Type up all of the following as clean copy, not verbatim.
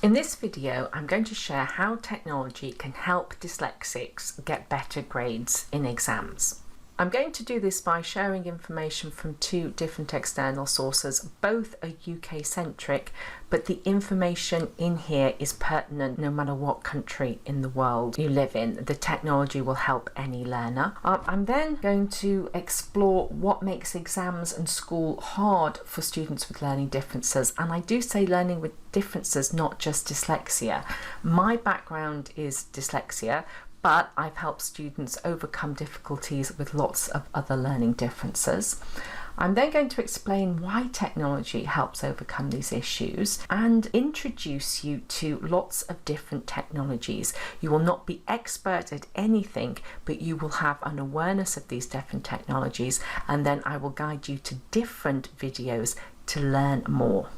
In this video, I'm going to share how technology can help dyslexics get better grades in exams. I'm going to do this by sharing information from two different external sources. Both are UK-centric, but the information in here is pertinent no matter what country in the world you live in. The technology will help any learner. I'm then going to explore what makes exams and school hard for students with learning differences. And I do say learning with differences, not just dyslexia. My background is dyslexia, but I've helped students overcome difficulties with lots of other learning differences. I'm then going to explain why technology helps overcome these issues and introduce you to lots of different technologies. You will not be expert at anything, but you will have an awareness of these different technologies, and then I will guide you to different videos to learn more.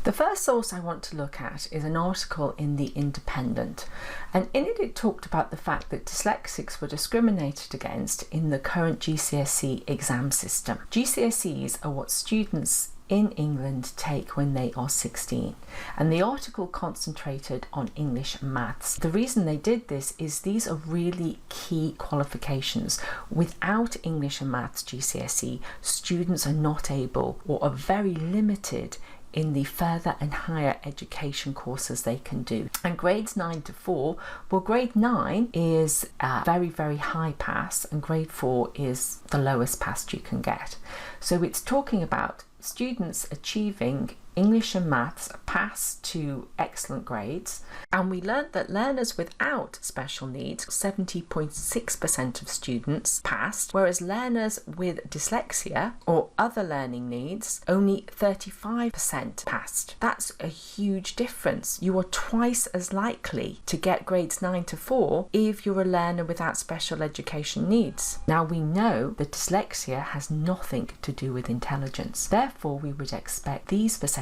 The first source I want to look at is an article in The Independent, and in it talked about the fact that dyslexics were discriminated against in the current GCSE exam system. GCSEs are what students in England take when they are 16, and the article concentrated on English and maths. The reason they did this is these are really key qualifications. Without English and maths GCSE, students are not able or are very limited in the further and higher education courses they can do. And grades 9 to 4, well, grade 9 is a very, very high pass, and grade 4 is the lowest pass you can get. So it's talking about students achieving English and maths pass to excellent grades, and we learned that learners without special needs, 70.6% of students passed, whereas learners with dyslexia or other learning needs, only 35% passed. That's a huge difference. You are twice as likely to get grades 9 to 4 if you're a learner without special education needs. Now we know that dyslexia has nothing to do with intelligence. Therefore, we would expect these percentages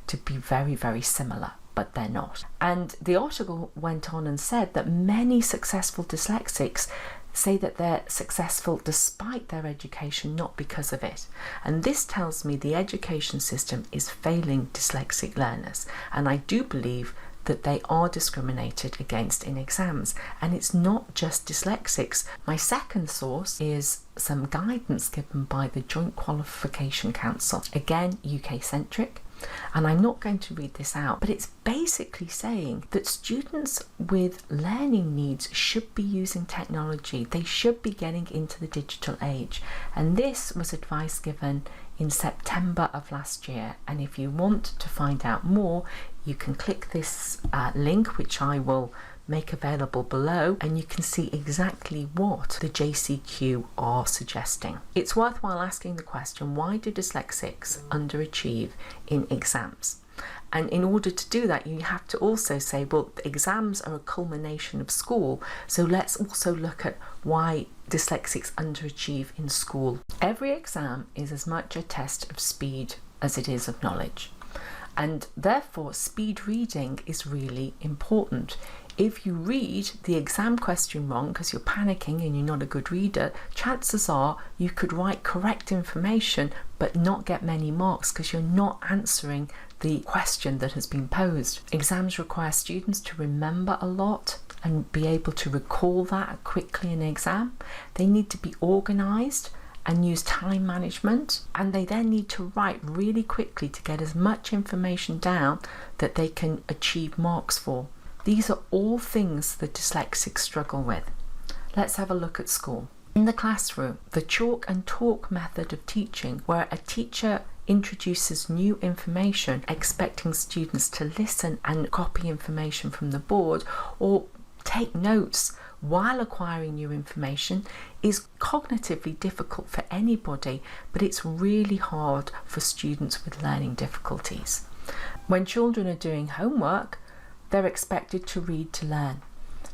to be very, very similar, but they're not. And the article went on and said that many successful dyslexics say that they're successful despite their education, not because of it. And this tells me the education system is failing dyslexic learners, and I do believe that they are discriminated against in exams. And it's not just dyslexics. My second source is some guidance given by the Joint Qualification Council, again UK-centric, and I'm not going to read this out, but it's basically saying that students with learning needs should be using technology. They should be getting into the digital age, and this was advice given in September of last year. And if you want to find out more, you can click this link, which I will make available below, and you can see exactly what the JCQ are suggesting. It's worthwhile asking the question, why do dyslexics underachieve in exams? And in order to do that, you have to also say, well, exams are a culmination of school, so let's also look at why dyslexics underachieve in school. Every exam is as much a test of speed as it is of knowledge, and therefore speed reading is really important. If you read the exam question wrong because you're panicking and you're not a good reader, chances are you could write correct information but not get many marks because you're not answering the question that has been posed. Exams require students to remember a lot and be able to recall that quickly in an exam. They need to be organised and use time management, and they then need to write really quickly to get as much information down that they can achieve marks for. These are all things that dyslexics struggle with. Let's have a look at school. In the classroom, the chalk and talk method of teaching, where a teacher introduces new information, expecting students to listen and copy information from the board or take notes while acquiring new information, is cognitively difficult for anybody, but it's really hard for students with learning difficulties. When children are doing homework, they're expected to read to learn.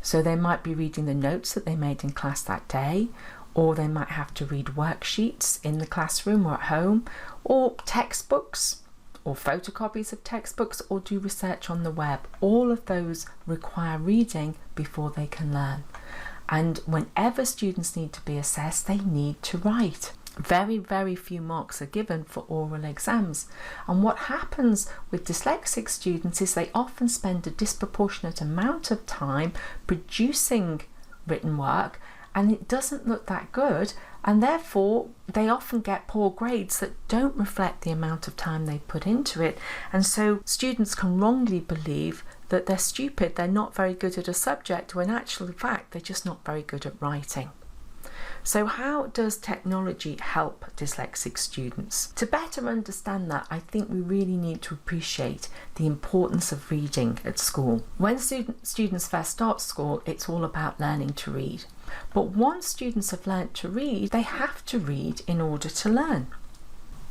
So they might be reading the notes that they made in class that day, or they might have to read worksheets in the classroom or at home, or textbooks, or photocopies of textbooks, or do research on the web. All of those require reading before they can learn. And whenever students need to be assessed, they need to write. Very, very few marks are given for oral exams. And what happens with dyslexic students is they often spend a disproportionate amount of time producing written work, and it doesn't look that good, and therefore they often get poor grades that don't reflect the amount of time they put into it. And so students can wrongly believe that they're stupid, they're not very good at a subject, when actually in fact they're just not very good at writing. So how does technology help dyslexic students? To better understand that, I think we really need to appreciate the importance of reading at school. When students first start school, it's all about learning to read. But once students have learnt to read, they have to read in order to learn.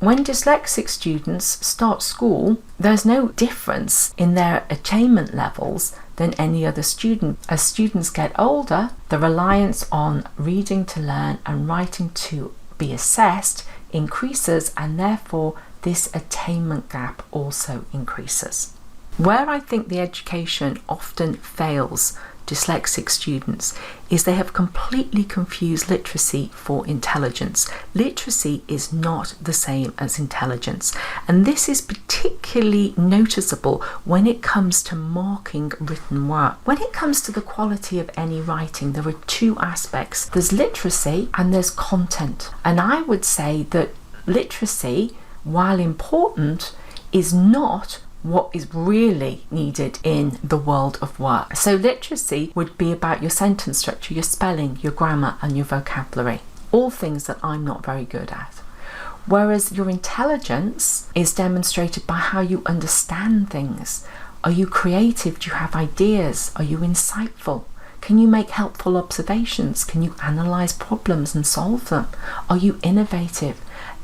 When dyslexic students start school, there's no difference in their attainment levels than any other student. As students get older, the reliance on reading to learn and writing to be assessed increases, and therefore this attainment gap also increases. Where I think the education often fails dyslexic students is they have completely confused literacy for intelligence. Literacy is not the same as intelligence, and this is particularly noticeable when it comes to marking written work. When it comes to the quality of any writing, there are two aspects. There's literacy and there's content, and I would say that literacy, while important, is not what is really needed in the world of work. So literacy would be about your sentence structure, your spelling, your grammar and your vocabulary, all things that I'm not very good at. Whereas your intelligence is demonstrated by how you understand things. Are you creative? Do you have ideas? Are you insightful? Can you make helpful observations? Can you analyze problems and solve them? Are you innovative?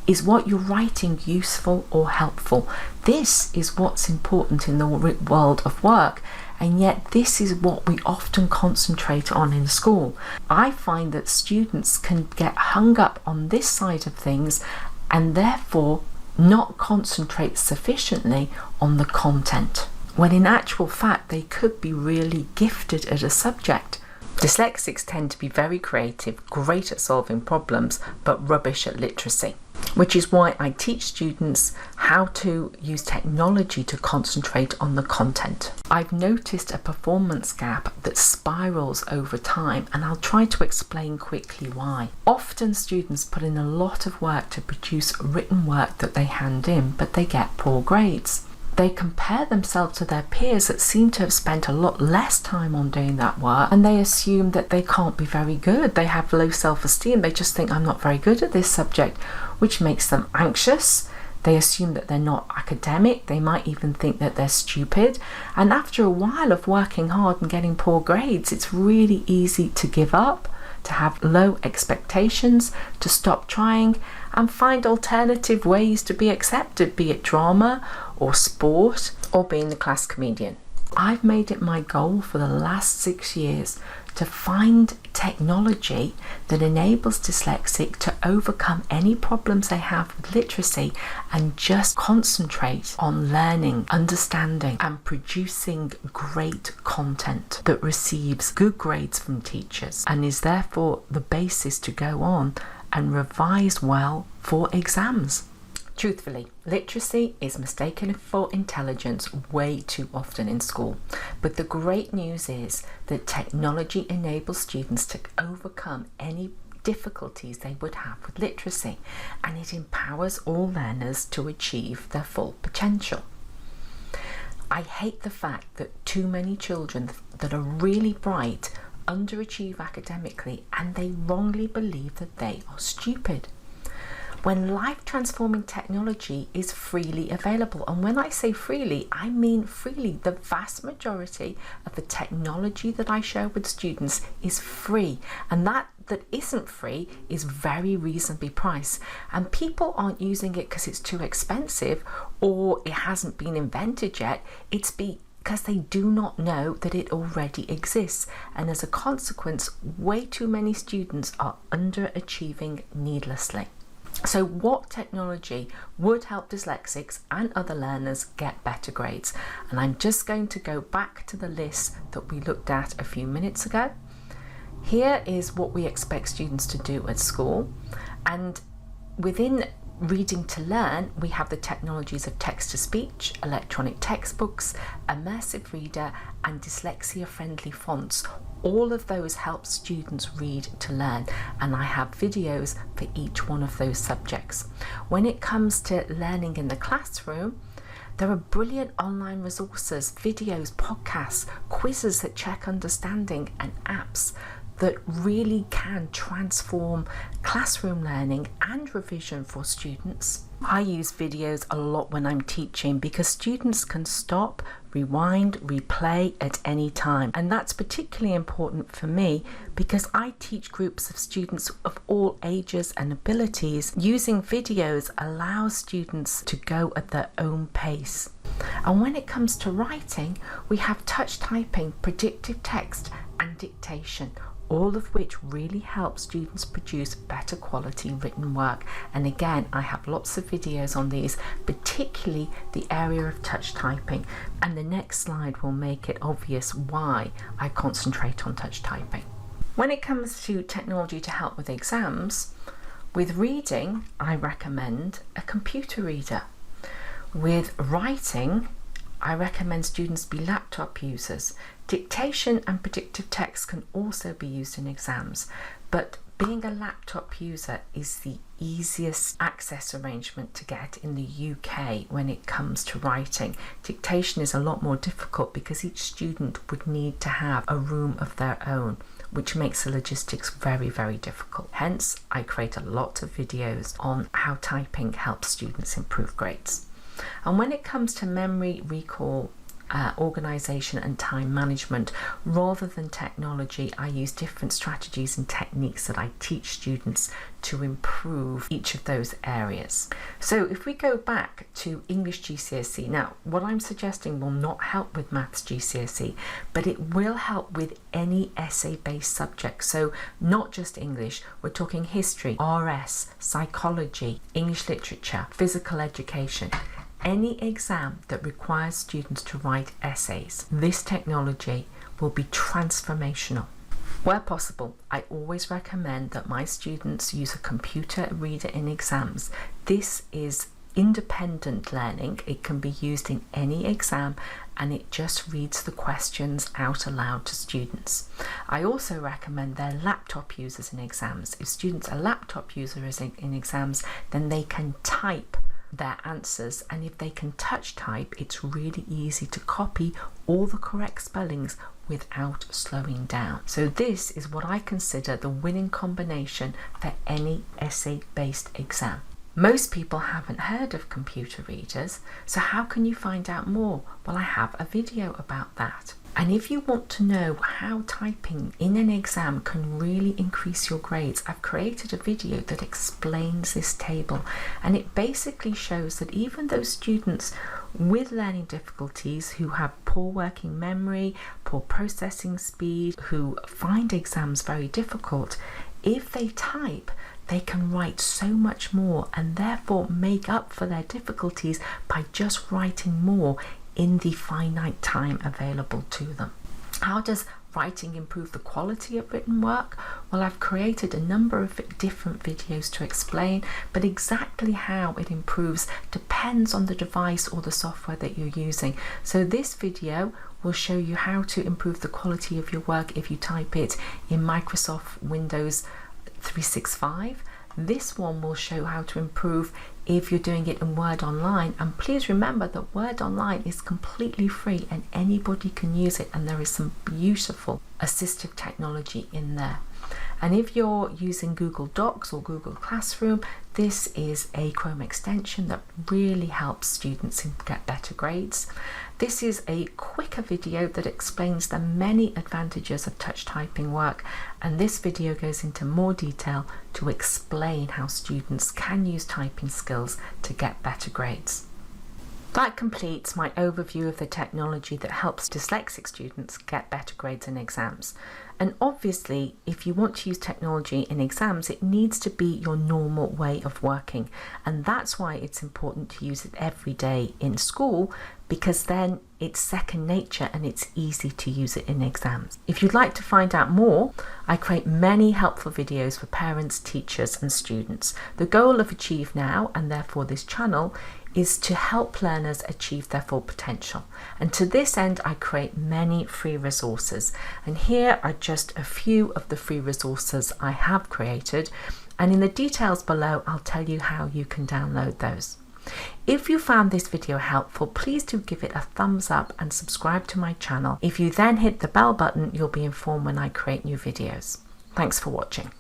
Is what you're writing useful or helpful? This is what's important in the world of work, and yet this is what we often concentrate on in school. I find that students can get hung up on this side of things and therefore not concentrate sufficiently on the content, when in actual fact they could be really gifted at a subject. Dyslexics tend to be very creative, great at solving problems, but rubbish at literacy, which is why I teach students how to use technology to concentrate on the content. I've noticed a performance gap that spirals over time, and I'll try to explain quickly why. Often students put in a lot of work to produce written work that they hand in, but they get poor grades. They compare themselves to their peers that seem to have spent a lot less time on doing that work, and they assume that they can't be very good. They have low self-esteem. They just think, I'm not very good at this subject, which makes them anxious. They assume that they're not academic. They might even think that they're stupid. And after a while of working hard and getting poor grades, it's really easy to give up, to have low expectations, to stop trying and find alternative ways to be accepted, be it drama or sport or being the class comedian. I've made it my goal for the last 6 years to find technology that enables dyslexic to overcome any problems they have with literacy and just concentrate on learning, understanding and producing great content that receives good grades from teachers and is therefore the basis to go on and revise well for exams. Truthfully, literacy is mistaken for intelligence way too often in school. But the great news is that technology enables students to overcome any difficulties they would have with literacy, and it empowers all learners to achieve their full potential. I hate the fact that too many children that are really bright underachieve academically, and they wrongly believe that they are stupid, when life-transforming technology is freely available. And when I say freely, I mean freely. The vast majority of the technology that I share with students is free, and that isn't free is very reasonably priced, and people aren't using it because it's too expensive or it hasn't been invented yet. It's because they do not know that it already exists, and as a consequence, way too many students are underachieving needlessly. So what technology would help dyslexics and other learners get better grades? And I'm just going to go back to the list that we looked at a few minutes ago. Here is what we expect students to do at school, and Within Reading to Learn, we have the technologies of text-to-speech, electronic textbooks, immersive reader, and dyslexia-friendly fonts. All of those help students read to learn, and I have videos for each one of those subjects. When it comes to learning in the classroom, there are brilliant online resources, videos, podcasts, quizzes that check understanding, and apps that really can transform classroom learning and revision for students. I use videos a lot when I'm teaching because students can stop, rewind, replay at any time. And that's particularly important for me because I teach groups of students of all ages and abilities. Using videos allows students to go at their own pace. And when it comes to writing, we have touch typing, predictive text, and dictation, all of which really help students produce better quality written work. And again, I have lots of videos on these, particularly the area of touch typing. And the next slide will make it obvious why I concentrate on touch typing. When it comes to technology to help with exams, with reading, I recommend a computer reader. With writing, I recommend students be laptop users. Dictation and predictive text can also be used in exams, but being a laptop user is the easiest access arrangement to get in the UK when it comes to writing. Dictation is a lot more difficult because each student would need to have a room of their own, which makes the logistics very, very difficult. Hence, I create a lot of videos on how typing helps students improve grades. And when it comes to memory, recall, organisation and time management, rather than technology, I use different strategies and techniques that I teach students to improve each of those areas. So if we go back to English GCSE, now what I'm suggesting will not help with Maths GCSE, but it will help with any essay-based subject. So not just English, we're talking history, RS, psychology, English literature, physical education. Any exam that requires students to write essays, this technology will be transformational. Where possible, I always recommend that my students use a computer reader in exams. This is independent learning. It can be used in any exam and it just reads the questions out aloud to students. I also recommend they're laptop users in exams. If students are laptop users in exams, then they can type their answers, and if they can touch type, it's really easy to copy all the correct spellings without slowing down. So this is what I consider the winning combination for any essay-based exam. Most people haven't heard of computer readers, so how can you find out more? Well, I have a video about that. And if you want to know how typing in an exam can really increase your grades, I've created a video that explains this table. And it basically shows that even those students with learning difficulties who have poor working memory, poor processing speed, who find exams very difficult, if they type, they can write so much more and therefore make up for their difficulties by just writing more in the finite time available to them. How does writing improve the quality of written work? Well, I've created a number of different videos to explain, but exactly how it improves depends on the device or the software that you're using. So this video will show you how to improve the quality of your work if you type it in Microsoft Windows 365. This one will show how to improve if you're doing it in Word Online. And please remember that Word Online is completely free and anybody can use it, and there is some beautiful assistive technology in there. And if you're using Google Docs or Google Classroom, this is a Chrome extension that really helps students get better grades. This is a quicker video that explains the many advantages of touch typing work, and this video goes into more detail to explain how students can use typing skills to get better grades. That completes my overview of the technology that helps dyslexic students get better grades in exams. And obviously, if you want to use technology in exams, it needs to be your normal way of working. And that's why it's important to use it every day in school, because then it's second nature and it's easy to use it in exams. If you'd like to find out more, I create many helpful videos for parents, teachers and students. The goal of Achieve Now, and therefore this channel, is to help learners achieve their full potential. And to this end, I create many free resources. And here are just a few of the free resources I have created. And in the details below, I'll tell you how you can download those. If you found this video helpful, please do give it a thumbs up and subscribe to my channel. If you then hit the bell button, you'll be informed when I create new videos. Thanks for watching.